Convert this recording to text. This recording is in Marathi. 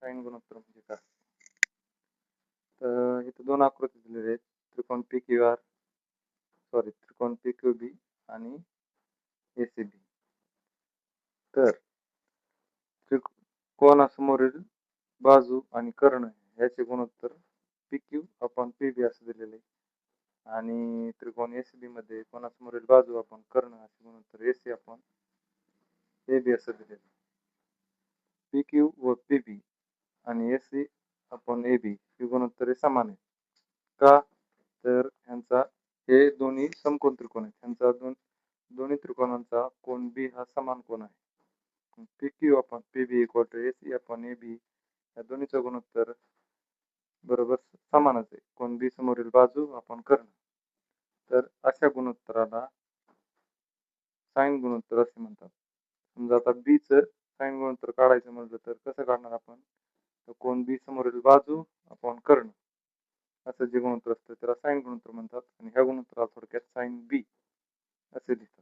साइन गुणोत्तर म्हणजे काय. तर इथे दोन आकृती दिलेल्या आहेत, त्रिकोण PQB आणि ACB. तर त्रिकोणासमोरील बाजू आणि कर्ण याचे गुणोत्तर PQ/PB असे दिलेले आहे. आणि त्रिकोण ACB मध्ये कोणासमोरील बाजू आपण कर्ण असे गुणोत्तर AC/AB असं दिलेले आहे. PQ व PB आणि AC/AB ही गुणोत्तरे समान आहेत. का? तर हे दोन्ही समकोन त्रिकोण आहेत. ह्यांचा दोन्ही त्रिकोणांचा कोन B हा समान कोन आहे. PQ/PB = AC/AB या दोन्हीचं गुणोत्तर बरोबर समानच आहे. कोन B समोरील बाजू आपण कर्ण. तर अशा गुणोत्तराला साइन गुणोत्तर असे म्हणतात. समजा आता B चं साइन गुणोत्तर काढायचं म्हटलं तर कसं काढणार आपण. तर कोन B समोरील बाजू आपण कर्ण असं जे गुणोत्तर असतं त्याला साइन गुणोत्तर म्हणतात. आणि ह्या गुणोत्तराला थोडक्यात साइन B असे लिहितात.